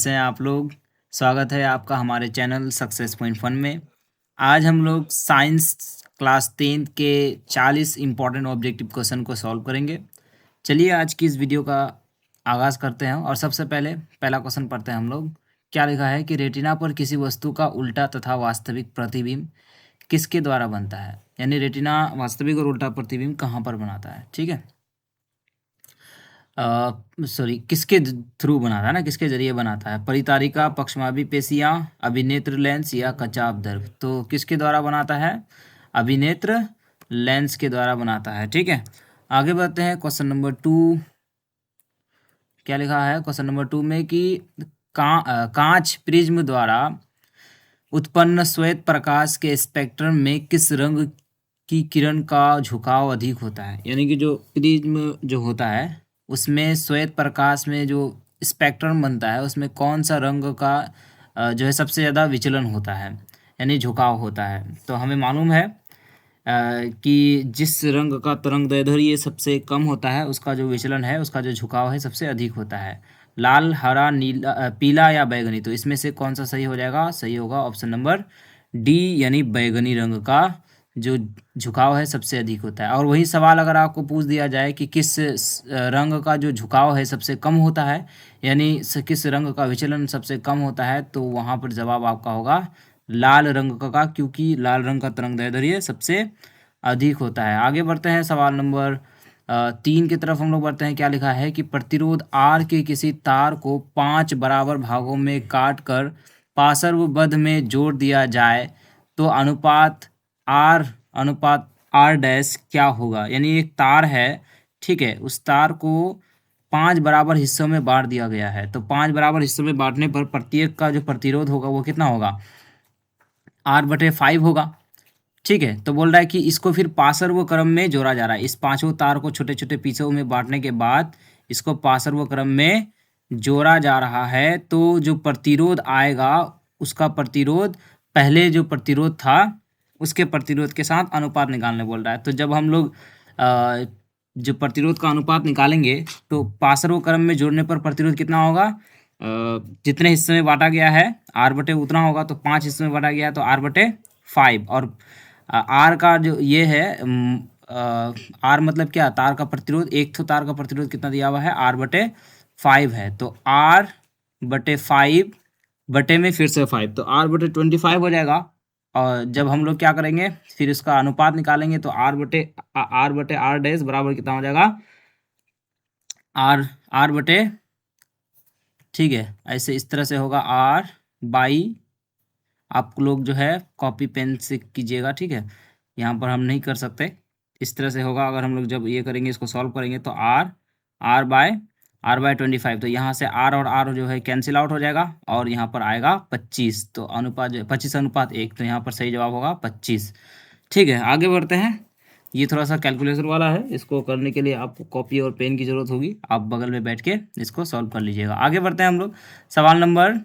से हैं आप लोग। स्वागत है आपका हमारे चैनल सक्सेस पॉइंट फन में। आज हम लोग साइंस क्लास 10 के 40 इंपॉर्टेंट ऑब्जेक्टिव क्वेश्चन को सॉल्व करेंगे। चलिए आज की इस वीडियो का आगाज़ करते हैं और सबसे पहले पहला क्वेश्चन पढ़ते हैं हम लोग। क्या लिखा है कि रेटिना पर किसी वस्तु का उल्टा तथा वास्तविक प्रतिबिंब किसके द्वारा बनता है, यानी रेटिना वास्तविक और उल्टा प्रतिबिंब कहाँ पर बनाता है। ठीक है, सॉरी किसके थ्रू बनाता है ना, किसके जरिए बनाता है। परितारिका, पक्षमाभी पेशियाँ, अभिनेत्र लेंस या कचापदर्भ। तो किसके द्वारा बनाता है? अभिनेत्र लेंस के द्वारा बनाता है। ठीक है, आगे बढ़ते हैं क्वेश्चन नंबर 2। क्या लिखा है क्वेश्चन नंबर 2 में कि कांच प्रिज्म द्वारा उत्पन्न श्वेत प्रकाश के स्पेक्ट्रम में किस रंग की किरण का झुकाव अधिक होता है, यानी कि जो प्रिज्म जो होता है उसमें श्वेत प्रकाश में जो स्पेक्ट्रम बनता है उसमें कौन सा रंग का जो है सबसे ज़्यादा विचलन होता है, यानी झुकाव होता है। तो हमें मालूम है कि जिस रंग का तरंगदैर्ध्य सबसे कम होता है उसका जो विचलन है, उसका जो झुकाव है सबसे अधिक होता है। लाल, हरा, नीला, पीला या बैगनी। तो इसमें से कौन सा सही हो जाएगा? सही होगा ऑप्शन नंबर डी, यानी बैगनी रंग का जो झुकाव है सबसे अधिक होता है। और वही सवाल अगर आपको पूछ दिया जाए कि किस रंग का जो झुकाव है सबसे कम होता है, यानी किस रंग का विचलन सबसे कम होता है, तो वहाँ पर जवाब आपका होगा लाल रंग का, क्योंकि लाल रंग का तरंगदैर्ध्य सबसे अधिक होता है। आगे बढ़ते हैं सवाल नंबर 3 की तरफ हम लोग बढ़ते हैं। क्या लिखा है कि प्रतिरोध R के किसी तार को 5 बराबर भागों में काट कर पार्श्वबद्ध में जोड़ दिया जाए तो अनुपात R डैश क्या होगा। यानी एक तार है, ठीक है, उस तार को 5 बराबर हिस्सों में बांट दिया गया है। तो 5 बराबर हिस्सों में बांटने पर प्रत्येक का जो प्रतिरोध होगा वो कितना होगा? R/5 होगा। ठीक है, तो बोल रहा है कि इसको फिर पार्श्व क्रम में जोड़ा जा रहा है। इस पांचों तार को छोटे छोटे पीछों में बांटने के बाद इसको पार्श्व क्रम में जोड़ा जा रहा है। तो जो प्रतिरोध आएगा उसका प्रतिरोध पहले जो प्रतिरोध था उसके प्रतिरोध के साथ अनुपात निकालने बोल रहा है। तो जब हम लोग जो प्रतिरोध का अनुपात निकालेंगे तो पार्श्व क्रम में जोड़ने पर प्रतिरोध कितना होगा? जितने हिस्से में बांटा गया है R/, उतना होगा। तो 5 हिस्सों में बांटा गया है तो R/5। और आर का जो ये है आर मतलब क्या? तार का प्रतिरोध, एक तो तार का प्रतिरोध कितना दिया हुआ है? R/5 है। तो R/5 बटे में फिर से 5, तो R/25 हो जाएगा। और जब हम लोग क्या करेंगे फिर उसका अनुपात निकालेंगे तो R/R डैश बराबर कितना हो जाएगा? R/, ठीक है, ऐसे इस तरह से होगा R/, आप लोग जो है कॉपी पेन से कीजिएगा। ठीक है, यहाँ पर हम नहीं कर सकते, इस तरह से होगा। अगर हम लोग जब ये करेंगे इसको सॉल्व करेंगे तो R/25। तो यहाँ से R और R जो है कैंसिल आउट हो जाएगा और यहाँ पर आएगा 25। तो अनुपात 25:1, तो यहाँ पर सही जवाब होगा 25। ठीक है, आगे बढ़ते हैं। ये थोड़ा सा कैलकुलेटर वाला है, इसको करने के लिए आपको कॉपी और पेन की ज़रूरत होगी। आप बगल में बैठ के इसको सॉल्व कर लीजिएगा। आगे बढ़ते हैं हम लोग सवाल नंबर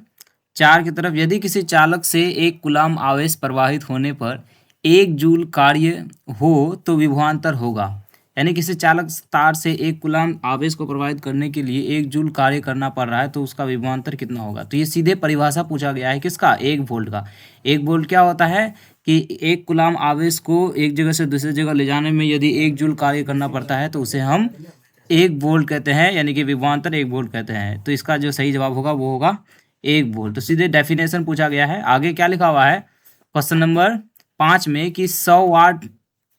4 की तरफ। यदि किसी चालक से 1 कूलाम आवेश प्रवाहित होने पर 1 जूल कार्य हो तो विभवांतर होगा, यानी किसी चालक तार से 1 कूलाम आवेश को प्रवाहित करने के लिए 1 जूल कार्य करना पड़ रहा है, तो उसका विभवांतर कितना होगा। तो ये सीधे परिभाषा पूछा गया है किसका? 1 वोल्ट का। 1 वोल्ट क्या होता है कि 1 कूलाम आवेश को एक जगह से दूसरी जगह ले जाने में यदि 1 जूल कार्य करना पड़ता है तो उसे हम 1 वोल्ट कहते हैं, यानी कि विभवांतर 1 वोल्ट कहते हैं। तो इसका जो सही जवाब होगा वो होगा 1 वोल्ट। तो सीधे डेफिनेशन पूछा गया है। आगे क्या लिखा हुआ है क्वेश्चन नंबर 5 में कि 100 वाट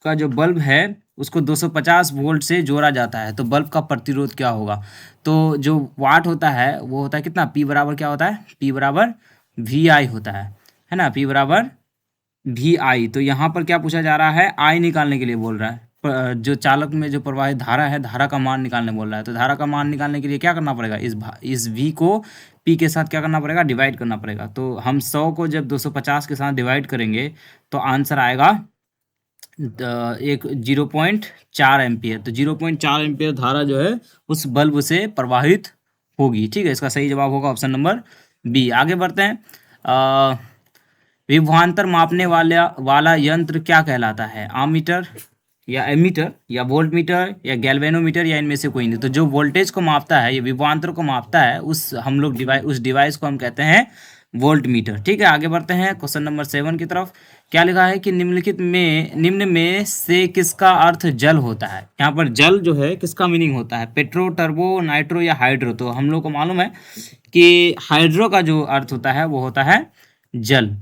का जो बल्ब है उसको 250 वोल्ट से जोड़ा जाता है, तो बल्ब का प्रतिरोध क्या होगा। तो जो वाट होता है वो होता है कितना? P बराबर क्या होता है? P बराबर VI होता है ना, P बराबर VI। तो यहाँ पर क्या पूछा जा रहा है? I निकालने के लिए बोल रहा है। जो चालक में जो प्रवाहित धारा है, धारा का मान निकालने बोल रहा है। तो धारा का मान निकालने के लिए क्या करना पड़ेगा? इस V को P के साथ क्या करना पड़ेगा? डिवाइड करना पड़ेगा। तो हम 100 को जब 250 के साथ डिवाइड करेंगे तो आंसर आएगा 0.4 एम्पियर। तो 0.4 एम्पियर धारा जो है उस बल्ब से प्रवाहित होगी। ठीक है, इसका सही जवाब होगा ऑप्शन नंबर बी। आगे बढ़ते हैं। विभवांतर मापने वाला यंत्र क्या कहलाता है? आमीटर, या एमीटर या वोल्ट मीटर या गैल्वेनोमीटर या इनमें से कोई नहीं। तो जो वोल्टेज को मापता है, ये विभवांतर को मापता है, उस डिवाइस को हम कहते हैं वोल्ट मीटर। ठीक है, आगे बढ़ते हैं क्वेश्चन नंबर 7 की तरफ। क्या लिखा है कि निम्न में से किसका अर्थ जल होता है। यहाँ पर जल जो है किसका मीनिंग होता है, पेट्रो, टर्बो, नाइट्रो या हाइड्रो। तो हम लोग को मालूम है कि हाइड्रो का जो अर्थ होता है वो होता है जल।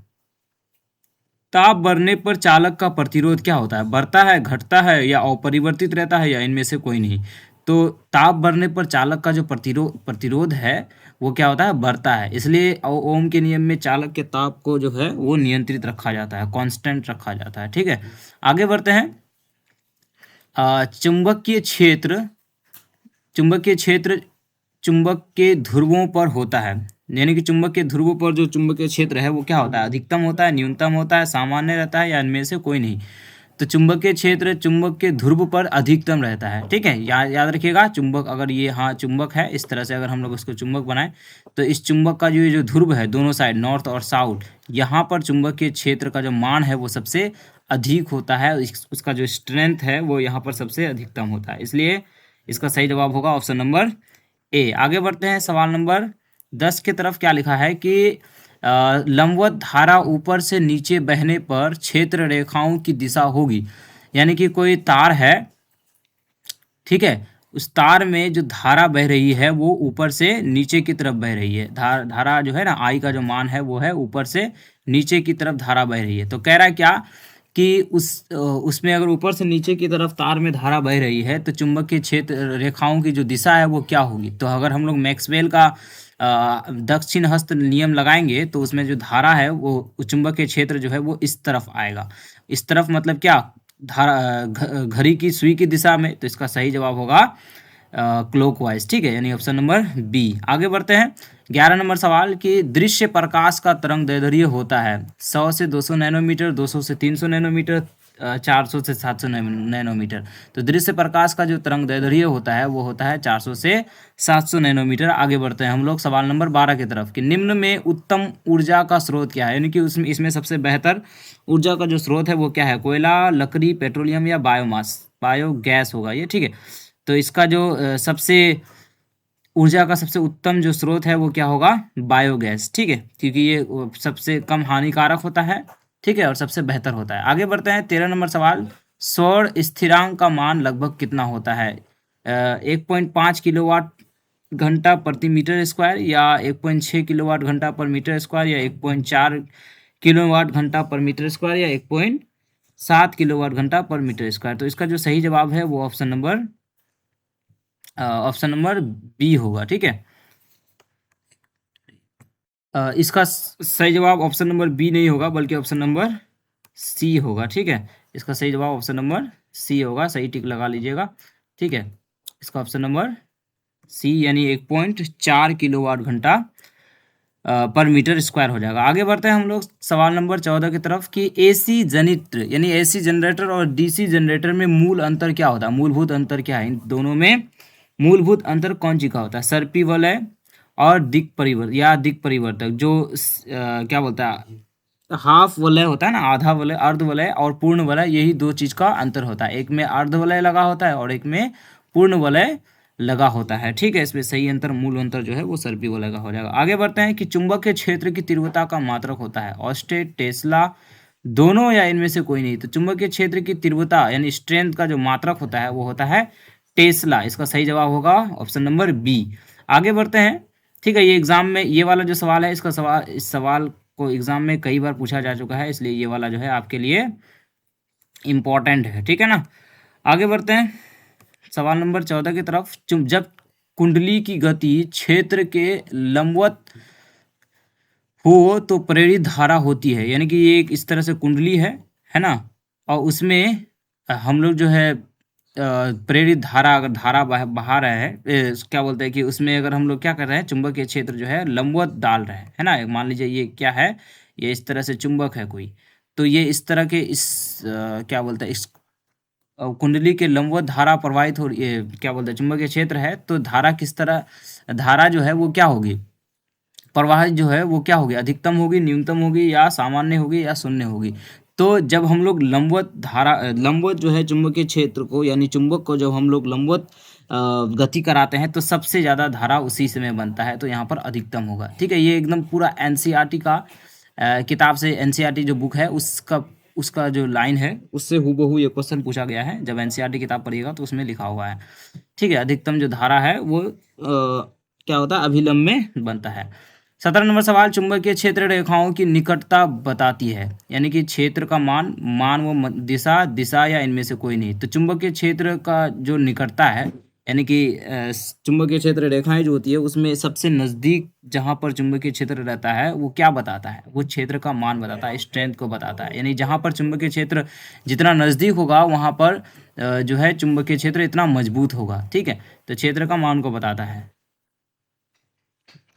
ताप बढ़ने पर चालक का प्रतिरोध क्या होता है, बढ़ता है, घटता है या अपरिवर्तित रहता है या इनमें से कोई नहीं। तो ताप बढ़ने पर चालक का जो प्रतिरोध है वो क्या होता है, बढ़ता है। इसलिए ओम के नियम में चालक के ताप को जो है वो नियंत्रित रखा जाता है, कांस्टेंट रखा जाता है। ठीक है, आगे बढ़ते हैं। चुंबकीय क्षेत्र चुंबकीय क्षेत्र चुंबक के ध्रुवों पर होता है, यानी कि चुंबक के ध्रुवों पर जो चुंबकीय क्षेत्र है वो क्या होता है, अधिकतम होता है, न्यूनतम होता है, सामान्य रहता है या इनमें से कोई नहीं। तो चुंबकीय क्षेत्र चुंबक के ध्रुव पर अधिकतम रहता है। ठीक है, याद रखिएगा, चुंबक अगर ये चुंबक है, इस तरह से अगर हम लोग इसको चुंबक बनाएं तो इस चुंबक का जो ध्रुव है दोनों साइड, नॉर्थ और साउथ, यहाँ पर चुंबकीय क्षेत्र का जो मान है वो सबसे अधिक होता है, उसका जो स्ट्रेंथ है वो यहाँ पर सबसे अधिकतम होता है। इसलिए इसका सही जवाब होगा ऑप्शन नंबर ए। आगे बढ़ते हैं सवाल नंबर 10 की तरफ। क्या लिखा है कि लंबवत धारा ऊपर से नीचे बहने पर क्षेत्र रेखाओं की दिशा होगी, यानी कि कोई तार है, ठीक है, उस तार में जो धारा बह रही है वो ऊपर से नीचे की तरफ बह रही है। धारा जो है ना, आई का जो मान है वो है ऊपर से नीचे की तरफ धारा बह रही है। तो कह रहा है क्या कि उसमें अगर ऊपर से नीचे की तरफ तार में धारा बह रही है तो चुंबकीय क्षेत्र रेखाओं की जो दिशा है वो क्या होगी। तो अगर हम लोग मैक्सवेल का दक्षिण हस्त नियम लगाएंगे तो उसमें जो धारा है वो चुंबकीय क्षेत्र जो है वो इस तरफ आएगा। इस तरफ मतलब क्या, धारा घड़ी की सुई की दिशा में। तो इसका सही जवाब होगा क्लॉकवाइज। ठीक है, यानी ऑप्शन नंबर बी। आगे बढ़ते हैं 11 नंबर सवाल कि दृश्य प्रकाश का तरंग दैर्ध्य होता है 100 से 200 नैनोमीटर, 200 से 300 नैनोमीटर, 400 से 700 नैनोमीटर। तो दृश्य प्रकाश का जो तरंग दैर्ध्य होता है वो होता है 400 से 700 नैनोमीटर। आगे बढ़ते हैं हम लोग सवाल नंबर 12 की तरफ कि निम्न में उत्तम ऊर्जा का स्रोत क्या है, यानी कि इसमें सबसे बेहतर ऊर्जा का जो स्रोत है वो क्या है, कोयला, लकड़ी, पेट्रोलियम या बायोगैस होगा ये। ठीक है, तो इसका जो सबसे ऊर्जा का सबसे उत्तम जो स्रोत है वो क्या होगा, बायोगैस। ठीक है, क्योंकि ये सबसे कम हानिकारक होता है, ठीक है, और सबसे बेहतर होता है। आगे बढ़ते हैं 13 नंबर सवाल। सौर स्थिरांक का मान लगभग कितना होता है, 1.5 किलोवाट घंटा प्रति मीटर स्क्वायर या 1.6 किलोवाट घंटा पर मीटर स्क्वायर या 1.4 किलोवाट घंटा पर मीटर स्क्वायर या 1.7 किलोवाट घंटा पर मीटर स्क्वायर। तो इसका जो सही जवाब है वो ऑप्शन नंबर बी होगा। ठीक है, इसका सही जवाब ऑप्शन नंबर बी नहीं होगा बल्कि ऑप्शन नंबर सी होगा। ठीक है, इसका सही जवाब ऑप्शन नंबर सी होगा, सही टिक लगा लीजिएगा। ठीक है, इसका ऑप्शन नंबर सी यानी 1.4 किलोवाट घंटा पर मीटर स्क्वायर हो जाएगा। आगे बढ़ते हैं हम लोग सवाल नंबर 14 की तरफ कि एसी जनित्र यानी एसी जनरेटर और डीसी जनरेटर में मूल अंतर क्या होता है, मूलभूत अंतर क्या है, इन दोनों में मूलभूत अंतर कौन सी का होता है, सर्पी वलय और दिक् परिवर्तक। जो क्या बोलता है, हाफ वलय होता है ना, आधा वलय, अर्ध वलय और पूर्ण वलय, यही दो चीज का अंतर होता है। एक में अर्ध वलय लगा होता है और एक में पूर्ण वलय लगा होता है। ठीक है, इसमें सही अंतर, मूल अंतर जो है वो सर्पी वलय का हो जाएगा। आगे बढ़ते हैं कि चुंबक के क्षेत्र की तीव्रता का मात्रक होता है ऑस्टेट, टेस्ला, दोनों या इनमें से कोई नहीं। तो चुंबक के क्षेत्र की तीव्रता यानी स्ट्रेंथ का जो मात्रक होता है वो होता है टेस्ला। इसका सही जवाब होगा ऑप्शन नंबर बी। आगे बढ़ते हैं। ठीक है, ये एग्जाम में ये वाला जो सवाल है इस सवाल को एग्जाम में कई बार पूछा जा चुका है, इसलिए ये वाला जो है आपके लिए इम्पोर्टेंट है। ठीक है ना, आगे बढ़ते हैं सवाल नंबर 14 की तरफ। जब कुंडली की गति क्षेत्र के लंबवत हो तो प्रेरित धारा होती है, यानी कि ये एक इस तरह से कुंडली है ना, और उसमें हम लोग जो है प्रेरित धारा, अगर धारा बहा रहे हैं, क्या बोलते हैं कि उसमें अगर हम लोग क्या कर रहे हैं, चुंबकीय क्षेत्र जो है लंबवत डाल रहे हैं, है ना। मान लीजिए ये क्या है, ये इस तरह से चुंबक है कोई, तो ये इस तरह के क्या बोलते हैं, इस कुंडली के लंबवत धारा प्रवाहित हो, ये क्या बोलते हैं चुंबकीय क्षेत्र है, तो धारा किस तरह, धारा जो है वो क्या होगी, प्रवाहित जो है वो क्या होगी, अधिकतम होगी, न्यूनतम होगी या सामान्य होगी या शून्य होगी। तो जब हम लोग लंबवत जो है चुंबकीय क्षेत्र को यानी चुंबक को जब हम लोग लंबवत गति कराते हैं तो सबसे ज़्यादा धारा उसी समय बनता है, तो यहाँ पर अधिकतम होगा। ठीक है, ये एकदम पूरा एनसीईआरटी का किताब से, एनसीईआरटी जो बुक है उसका उसका जो लाइन है उससे हूबहू ये क्वेश्चन पूछा गया है। जब एनसीईआरटी किताब पढ़िएगा तो उसमें लिखा हुआ है। ठीक है, अधिकतम जो धारा है वो क्या होता है, अभिलंब में बनता है। 17 नंबर सवाल, चुंबकीय क्षेत्र रेखाओं की निकटता बताती है, यानी कि क्षेत्र का मान व दिशा या इनमें से कोई नहीं। तो चुंबकीय क्षेत्र का जो निकटता है, यानी कि चुंबकीय क्षेत्र रेखाएं जो होती है उसमें सबसे नज़दीक जहाँ पर चुंबकीय क्षेत्र रहता है वो क्या बताता है, वो क्षेत्र का मान बताता है, स्ट्रेंथ को बताता है। यानी जहाँ पर चुंबकीय क्षेत्र जितना नज़दीक होगा वहाँ पर जो है चुंबकीय क्षेत्र इतना मजबूत होगा। ठीक है, तो क्षेत्र का मान को बताता है।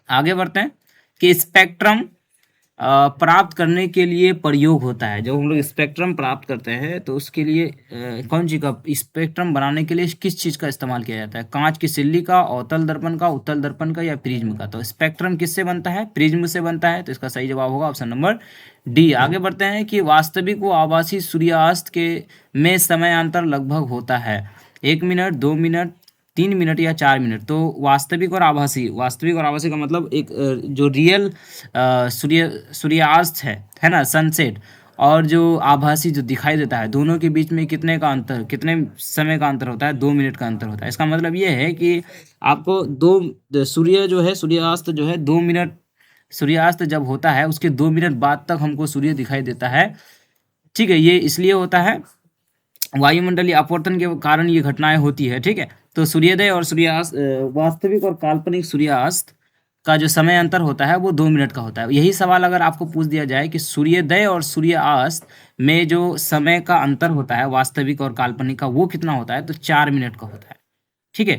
आगे बढ़ते हैं कि स्पेक्ट्रम प्राप्त करने के लिए प्रयोग होता है। जब हम लोग स्पेक्ट्रम प्राप्त करते हैं तो उसके लिए कौन सी का स्पेक्ट्रम बनाने के लिए किस चीज़ का इस्तेमाल किया जाता है, कांच की सिल्ली का, अवतल दर्पण का, उत्तल दर्पण का या प्रिज्म का। तो स्पेक्ट्रम किससे बनता है, प्रिज्म से बनता है, तो इसका सही जवाब होगा ऑप्शन नंबर डी। आगे बढ़ते हैं कि वास्तविक व आभासी सूर्यास्त के में समयांतर लगभग होता है 1 मिनट, 2 मिनट, 3 मिनट या 4 मिनट। तो वास्तविक और आभासी का मतलब एक जो रियल सूर्यास्त है ना, सनसेट, और जो आभासी जो दिखाई देता है, दोनों के बीच में कितने समय का अंतर होता है, 2 मिनट का अंतर होता है। इसका मतलब ये है कि आपको सूर्यास्त जो है 2 मिनट, सूर्यास्त जब होता है उसके 2 मिनट बाद तक हमको सूर्य दिखाई देता है। ठीक है, ये इसलिए होता है, वायुमंडलीय अपवर्तन के कारण ये घटनाएं होती है। ठीक है, तो सूर्योदय और सूर्यास्त, वास्तविक और काल्पनिक सूर्यास्त का जो समय अंतर होता है वो 2 मिनट का होता है। यही सवाल अगर आपको पूछ दिया जाए कि सूर्योदय और सूर्यास्त में जो समय का अंतर होता है वास्तविक और काल्पनिक का वो कितना होता है, तो 4 मिनट का होता है। ठीक है,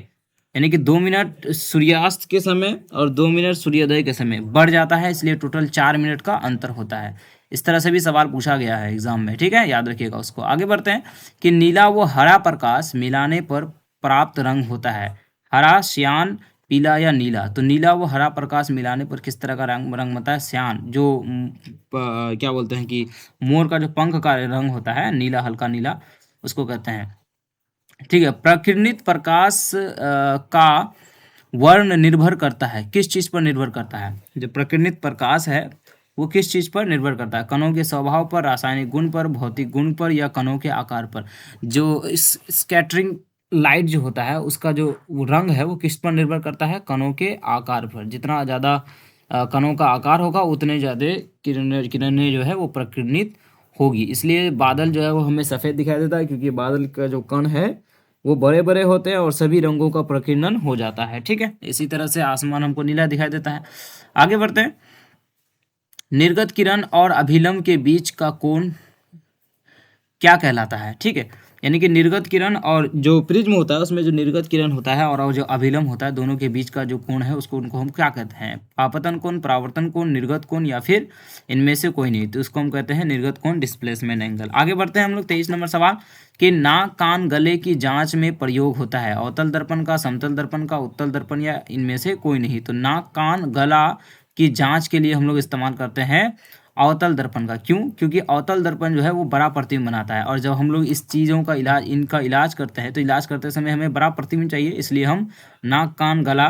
यानी कि 2 मिनट सूर्यास्त के समय और 2 मिनट सूर्योदय के समय बढ़ जाता है, इसलिए टोटल 4 मिनट का अंतर होता है। इस तरह से भी सवाल पूछा गया है एग्जाम में। ठीक है, याद रखिएगा उसको। आगे बढ़ते हैं कि नीला व हरा प्रकाश मिलाने पर प्राप्त रंग होता है, हरा, श्यान, पीला या नीला। तो नीला व हरा प्रकाश मिलाने पर किस तरह का रंग बनता है, श्यान, जो क्या बोलते हैं कि मोर का जो पंख का रंग होता है नीला, हल्का नीला, उसको कहते हैं। ठीक है, प्रकीर्णित प्रकाश का वर्ण निर्भर करता है, किस चीज़ पर निर्भर करता है, जो प्रकीर्णित प्रकाश है वो किस चीज़ पर निर्भर करता है, कणों के स्वभाव पर, रासायनिक गुण पर, भौतिक गुण पर या कणों के आकार पर। जो इस स्कैटरिंग लाइट जो होता है उसका जो रंग है वो किस पर निर्भर करता है, कणों के आकार पर। जितना ज़्यादा कणों का आकार होगा उतने ज़्यादा किरणें जो है वो प्रकीर्णित होगी। इसलिए बादल जो है वो हमें सफ़ेद दिखाई देता है, क्योंकि बादल का जो कण है वो बड़े बड़े होते हैं और सभी रंगों का प्रकीर्णन हो जाता है। ठीक है, इसी तरह से आसमान हमको नीला दिखाई देता है। आगे बढ़ते हैं, निर्गत किरण और अभिलंब के बीच का कोण क्या कहलाता है। ठीक है, यानी कि निर्गत किरण और जो प्रिज्म होता है उसमें जो निर्गत किरण होता है और जो अभिलंब होता है, दोनों के बीच का जो कोण है उसको उनको हम क्या कहते हैं, आपतन कोण, परावर्तन कोण, निर्गत कोण या फिर इनमें से कोई नहीं, तो उसको हम कहते हैं निर्गत कोण, डिस्प्लेसमेंट एंगल। आगे बढ़ते हैं हम लोग 23 नंबर सवाल कि नाक, कान, गले की जांच में प्रयोग होता है, अवतल दर्पण का, समतल दर्पण का, उत्तल दर्पण या इनमें से कोई नहीं। तो नाक, कान, गला की जांच के लिए हम लोग इस्तेमाल करते हैं अवतल दर्पण का। क्यों, क्योंकि अवतल दर्पण जो है वो बड़ा प्रतिबिंब बनाता है, और जब हम लोग इस चीज़ों का इनका इलाज करते हैं तो इलाज करते समय हमें बड़ा प्रतिबिंब चाहिए, इसलिए हम नाक, कान, गला,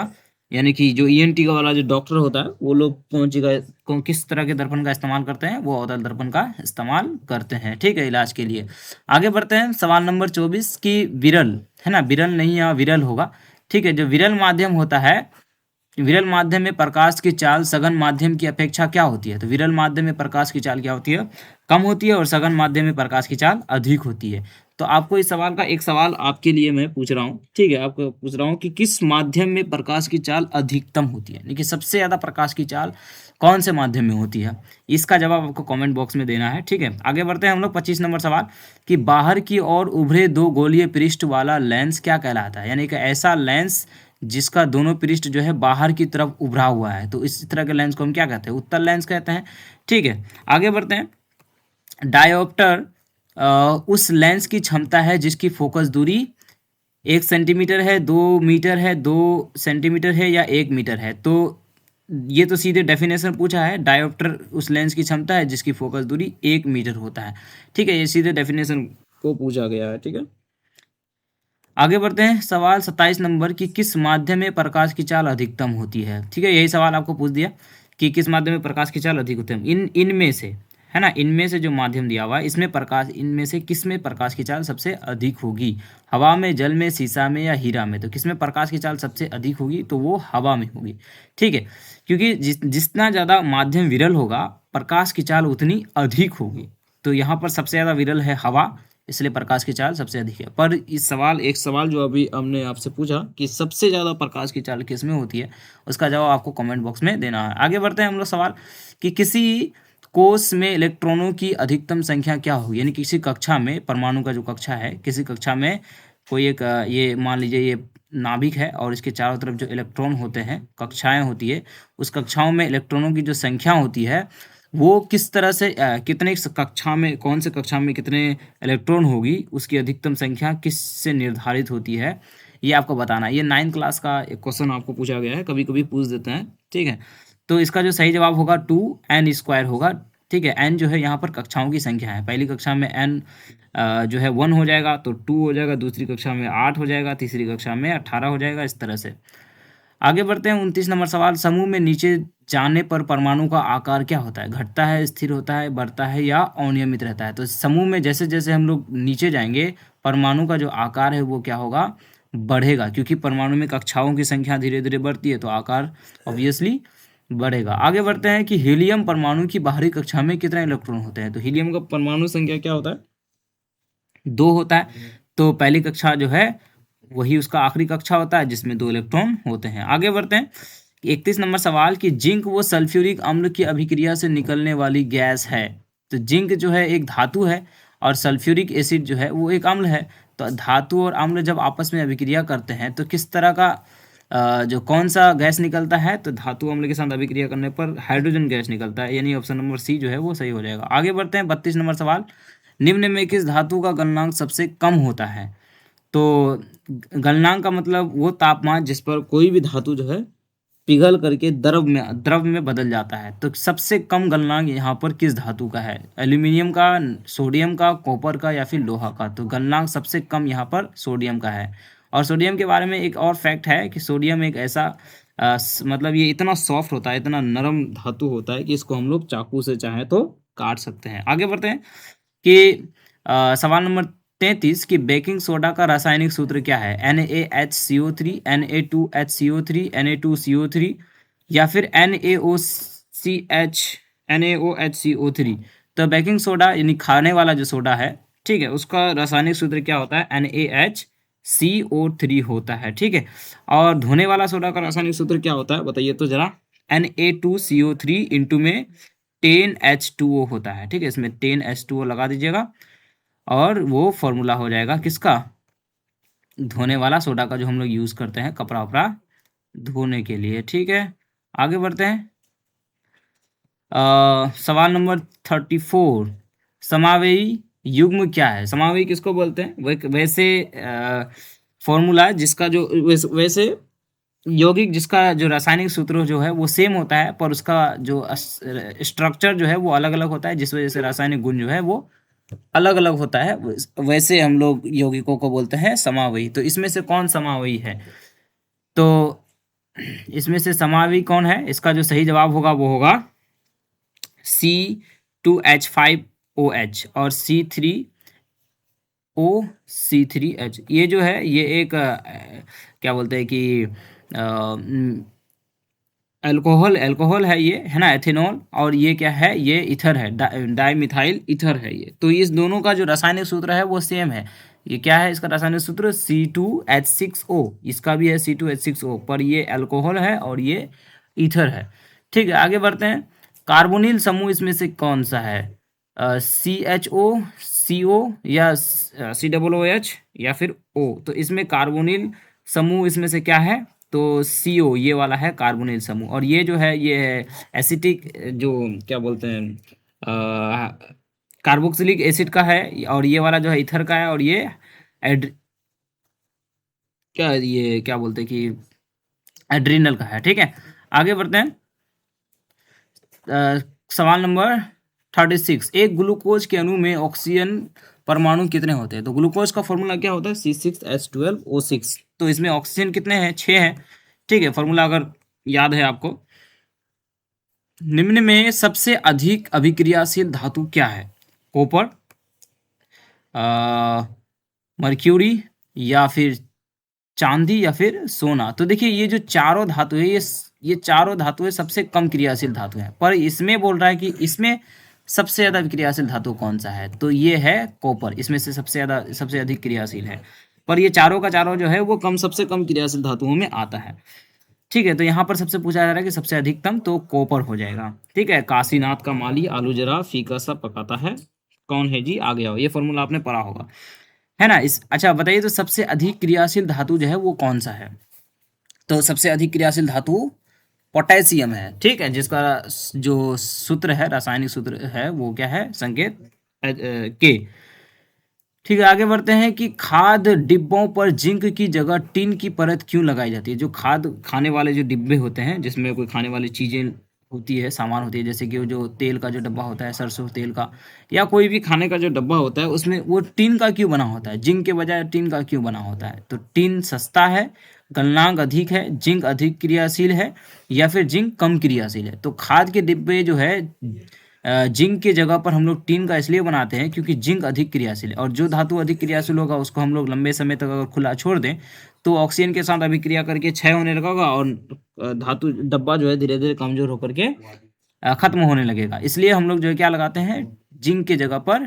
यानी कि जो ईएनटी का वाला जो डॉक्टर होता है वो लोग किस तरह के दर्पण का इस्तेमाल करते हैं, वो अवतल दर्पण का इस्तेमाल करते हैं। ठीक है, इलाज के लिए। आगे बढ़ते हैं सवाल नंबर 24 की विरल, है ना, विरल नहीं, यहाँ विरल होगा। ठीक है, जो विरल माध्यम होता है, विरल माध्यम में प्रकाश की चाल सघन माध्यम की अपेक्षा क्या होती है, तो विरल माध्यम में प्रकाश की चाल क्या होती है, कम होती है, और सघन माध्यम में प्रकाश की चाल अधिक होती है। तो आपको इस सवाल का एक सवाल आपके लिए मैं पूछ रहा हूँ। ठीक है, आपको पूछ रहा हूँ कि किस माध्यम में प्रकाश की चाल अधिकतम होती है, यानी सबसे ज़्यादा प्रकाश की चाल कौन से माध्यम में होती है, इसका जवाब आपको कमेंट बॉक्स में देना है। ठीक है, आगे बढ़ते हैं हम लोग 25 नंबर सवाल कि बाहर की ओर उभरे दो गोलीय पृष्ठ वाला लेंस क्या कहलाता है, यानी कि ऐसा लेंस जिसका दोनों पृष्ठ जो है बाहर की तरफ उभरा हुआ है, तो इस तरह के लेंस को हम क्या कहते हैं, उत्तल लेंस कहते हैं। ठीक है, आगे बढ़ते हैं, डायोप्टर उस लेंस की क्षमता है जिसकी फोकस दूरी 1 सेंटीमीटर है, 2 मीटर है, 2 सेंटीमीटर है या 1 मीटर है। तो ये तो सीधे डेफिनेशन पूछा है, डायोप्टर उस लेंस की क्षमता है जिसकी फोकस दूरी 1 मीटर होता है। ठीक है, ये सीधे डेफिनेशन को पूछा गया है। ठीक है, आगे बढ़ते हैं। सवाल 27 नंबर की किस माध्यम में प्रकाश की चाल अधिकतम होती है। ठीक है, यही सवाल आपको पूछ दिया कि किस माध्यम में प्रकाश की चाल अधिक होती है। इनमें से, है ना, इनमें से जो माध्यम दिया हुआ है इसमें प्रकाश, इनमें से किस में प्रकाश की चाल सबसे अधिक होगी। हवा में, जल में, शीशा में या हीरा में। तो किस में प्रकाश की चाल सबसे अधिक होगी, तो वो हवा में होगी। ठीक है, क्योंकि जितना ज़्यादा माध्यम विरल होगा प्रकाश की चाल उतनी अधिक होगी। तो यहाँ पर सबसे ज़्यादा विरल है हवा, इसलिए प्रकाश की चाल सबसे अधिक है। पर इस सवाल, एक सवाल जो अभी हमने आपसे पूछा कि सबसे ज़्यादा प्रकाश की चाल किस में होती है, उसका जवाब आपको कमेंट बॉक्स में देना है। आगे बढ़ते हैं हम लोग। सवाल कि किसी कोष में इलेक्ट्रॉनों की अधिकतम संख्या क्या होगी, यानी किसी कक्षा में, परमाणु का जो कक्षा है, किसी कक्षा में कोई एक ये मान लीजिए ये नाभिक है और इसके चारों तरफ जो इलेक्ट्रॉन होते हैं, कक्षाएं होती है, उस कक्षाओं में इलेक्ट्रॉनों की जो संख्या होती है वो किस तरह से कितने कक्षा में, कौन से कक्षा में कितने इलेक्ट्रॉन होगी, उसकी अधिकतम संख्या किस से निर्धारित होती है, ये आपको बताना है। ये 9th क्लास का एक क्वेश्चन आपको पूछा गया है, कभी कभी पूछ देते हैं। ठीक है, तो इसका जो सही जवाब होगा 2n² होगा। ठीक है, n जो है यहाँ पर कक्षाओं की संख्या है। पहली कक्षा में n जो है 1 हो जाएगा तो 2 हो जाएगा, दूसरी कक्षा में 8 हो जाएगा, तीसरी कक्षा में 18 हो जाएगा, इस तरह से। आगे बढ़ते हैं। 29 नंबर सवाल, समूह में नीचे जाने पर परमाणु का आकार क्या होता है, घटता है, स्थिर होता है, बढ़ता है या अनियमित रहता है। तो समूह में जैसे जैसे हम लोग नीचे जाएंगे परमाणु का जो आकार है वो क्या होगा, बढ़ेगा, क्योंकि परमाणु में कक्षाओं की संख्या धीरे धीरे बढ़ती है तो आकार ऑब्वियसली बढ़ेगा। आगे बढ़ते हैं कि हीलियम परमाणु की बाहरी कक्षा में कितने इलेक्ट्रॉन होते हैं। तो हीलियम का परमाणु संख्या क्या होता है, 2 होता है। तो पहली कक्षा जो है वही उसका आखिरी कक्षा होता है जिसमें 2 इलेक्ट्रॉन होते हैं। आगे बढ़ते हैं। 31 नंबर सवाल कि जिंक व सल्फ्यूरिक अम्ल की अभिक्रिया से निकलने वाली गैस है। तो जिंक जो है एक धातु है और सल्फ्यूरिक एसिड जो है वो एक अम्ल है। तो धातु और अम्ल जब आपस में अभिक्रिया करते हैं तो किस तरह का जो कौन सा गैस निकलता है, तो धातु अम्ल के साथ अभिक्रिया करने पर हाइड्रोजन गैस निकलता है, यानी ऑप्शन नंबर सी जो है वो सही हो जाएगा। आगे बढ़ते हैं। 32 नंबर सवाल, निम्न में किस धातु का गलनांक सबसे कम होता है। तो गलनांक का मतलब वो तापमान जिस पर कोई भी धातु जो है पिघल करके द्रव में बदल जाता है। तो सबसे कम गलनांक यहाँ पर किस धातु का है, एल्यूमिनियम का, सोडियम का, कॉपर का या फिर लोहा का। तो गलनांक सबसे कम यहाँ पर सोडियम का है। और सोडियम के बारे में एक और फैक्ट है कि सोडियम एक ऐसा मतलब ये इतना सॉफ्ट होता है, इतना नरम धातु होता है कि इसको हम लोग चाकू से चाहे तो काट सकते हैं। आगे बढ़ते हैं कि सवाल नंबर 33 कि बेकिंग सोडा का रासायनिक सूत्र क्या है, NaHCO3, Na2HCO3, Na2CO3 या फिर NaOH NaOHCO3। तो बेकिंग सोडा यानी खाने वाला जो सोडा है, ठीक है, उसका रासायनिक सूत्र क्या होता है, NaHCO3 होता है। ठीक है, और धोने वाला सोडा का रासायनिक सूत्र क्या होता है बताइए तो जरा, Na2CO3 इंटू में 10H2O होता है। ठीक है, इसमें 10H2O लगा दीजिएगा और वो फॉर्मूला हो जाएगा किसका, धोने वाला सोडा का, जो हम लोग यूज़ करते हैं कपड़ा वपड़ा धोने के लिए। ठीक है, आगे बढ़ते हैं। सवाल नंबर 34, समावेयी युग्म क्या है। समावेयी किसको बोलते हैं, वैसे फॉर्मूला है जिसका जो वैसे यौगिक जिसका जो रासायनिक सूत्र जो है वो सेम होता है पर उसका जो स्ट्रक्चर जो है वो अलग अलग होता है, जिस वजह से रासायनिक गुण जो है वो अलग अलग होता है, वैसे हम लोग यौगिकों को बोलते हैं समावेयी। तो इसमें से कौन समावेयी है, तो इसमें से समावेयी कौन है, इसका जो सही जवाब होगा वो होगा C2H5OH और C3OC3H। ये जो है ये एक क्या बोलते हैं कि अल्कोहल है ये, है ना, एथेनॉल। और ये क्या है, ये ईथर है, डाईमिथाइल ईथर है ये। तो इस दोनों का जो रासायनिक सूत्र है वो सेम है। ये क्या है इसका रासायनिक सूत्र, C2H6O। इसका भी है C2H6O, पर ये अल्कोहल है और ये ईथर है। ठीक है, आगे बढ़ते हैं। कार्बोनिल समूह इसमें से कौन सा है, CHO, CO या COOH या फिर O। तो इसमें कार्बोनिल समूह इसमें से क्या है, तो CO ये वाला है कार्बोनिल समूह। और ये जो है ये एसिटिक, जो क्या बोलते हैं, कार्बोक्सिलिक एसिड का है, और ये वाला जो है ईथर का है, और ये ये क्या बोलते हैं कि एड्रिनल का है। ठीक है, आगे बढ़ते हैं। सवाल नंबर 36, एक ग्लूकोज के अणु में ऑक्सीजन परमाणु कितने होते हैं? तो ग्लूकोज का फॉर्मूला क्या होता है? C6H12O6। तो इसमें ऑक्सीजन कितने हैं? 6 हैं। ठीक है, फॉर्मूला अगर याद है आपको। निम्न में सबसे अधिक अभिक्रियाशील धातु क्या है? कॉपर, मर्क्यूरी, या फिर चांदी, या फिर सोना। तो देखिए ये जो चारों धातु है, ये चारों धातुएं सबसे कम क्रियाशील धातु हैं, पर इसमें बोल रहा है कि इसमें सबसे ज्यादा क्रियाशील धातु कौन सा है? तो ये है कॉपर, इसमें से सबसे अधिक क्रियाशील है। पर ये चारों का चारों जो है वो सबसे कम क्रियाशील धातुओं में आता है। ठीक है, तो यहाँ पर सबसे पूछा जा रहा है कि सबसे अधिकतम, तो कॉपर हो जाएगा। ठीक है, काशीनाथ का माली आलू जरा फीका सा पकाता है, कौन है जी? आ गया हो, ये फॉर्मूला आपने पढ़ा होगा, है ना? अच्छा बताइए, तो सबसे अधिक क्रियाशील धातु जो है वो कौन सा है? तो सबसे अधिक क्रियाशील धातु पोटेशियम है। ठीक है, जिसका जो सूत्र है, रासायनिक सूत्र है, वो क्या है? संकेत के। ठीक है, आगे बढ़ते हैं कि खाद डिब्बों पर जिंक की जगह टिन की परत क्यों लगाई जाती है? जो खाद खाने वाले जो डिब्बे होते हैं, जिसमें कोई खाने वाली चीजें होती है, सामान होती है, जैसे कि वो जो तेल का जो डब्बा होता है, सरसों तेल का, या कोई भी खाने का जो डब्बा होता है, उसमें वो टिन का क्यों बना होता है? जिंक के बजाय टिन का क्यों बना होता है? तो टिन सस्ता है, गलनांक अधिक है, जिंक अधिक क्रियाशील है, या फिर जिंक कम क्रियाशील है। तो खाद के डिब्बे जो है जिंक की जगह पर हम लोग टिन का इसलिए बनाते हैं क्योंकि जिंक अधिक क्रियाशील है, और जो धातु अधिक क्रियाशील होगा उसको हम लोग लंबे समय तक अगर खुला छोड़ दें तो ऑक्सीजन के साथ अभिक्रिया करके क्षय होने लगेगा, और धातु डब्बा जो है धीरे धीरे कमजोर होकर के खत्म होने लगेगा। इसलिए हम लोग जो है क्या लगाते हैं? जिंक की जगह पर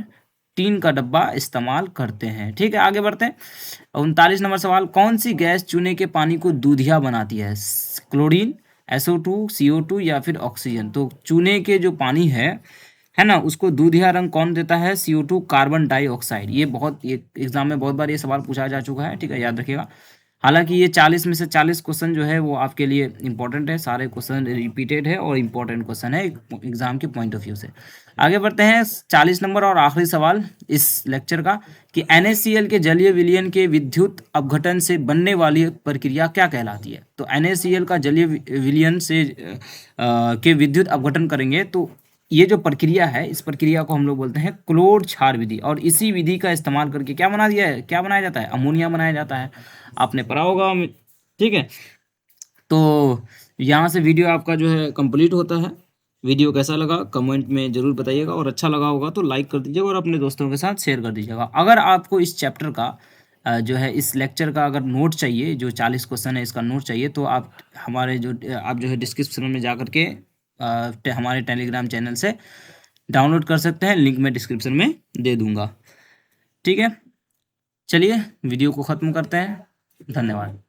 टीन का डब्बा इस्तेमाल करते हैं। ठीक है, आगे बढ़ते हैं। 39 नंबर सवाल, कौन सी गैस चूने के पानी को दूधिया बनाती है? क्लोरीन, SO2, CO2, या फिर ऑक्सीजन? तो चूने के जो पानी है ना, उसको दूधिया रंग कौन देता है? CO2, carbon dioxide. ये एग्जाम में बहुत बार ये सवाल पूछा जा चुका है। ठीक है, याद रखिएगा। हालांकि ये 40 में से 40 क्वेश्चन जो है वो आपके लिए इंपॉर्टेंट है, सारे क्वेश्चन रिपीटेड है और इंपॉर्टेंट क्वेश्चन है एग्जाम के पॉइंट ऑफ व्यू से। आगे बढ़ते हैं, 40 नंबर और आखिरी सवाल इस लेक्चर का, कि NaCl के जलीय विलयन के विद्युत अपघटन से बनने वाली प्रक्रिया क्या कहलाती है? तो NaCl का जलीय विलयन से के विद्युत अपघटन करेंगे तो ये जो प्रक्रिया है, इस प्रक्रिया को हम लोग बोलते हैं क्लोड क्षार विधि, और इसी विधि का इस्तेमाल करके क्या बनाया जाता है? अमोनिया बनाया जाता है। आपने पढ़ा होगा। ठीक है, तो यहाँ से वीडियो आपका जो है कंप्लीट होता है। वीडियो कैसा लगा कमेंट में जरूर बताइएगा, और अच्छा लगा होगा तो लाइक कर दीजिएगा और अपने दोस्तों के साथ शेयर कर दीजिएगा। अगर आपको इस चैप्टर का जो है इस लेक्चर का अगर नोट चाहिए, जो 40 क्वेश्चन है इसका नोट चाहिए, तो आप जो है डिस्क्रिप्शन में जा करके हमारे टेलीग्राम चैनल से डाउनलोड कर सकते हैं, लिंक मैं डिस्क्रिप्शन में दे दूंगा। ठीक है, चलिए वीडियो को ख़त्म करते हैं। धन्यवाद।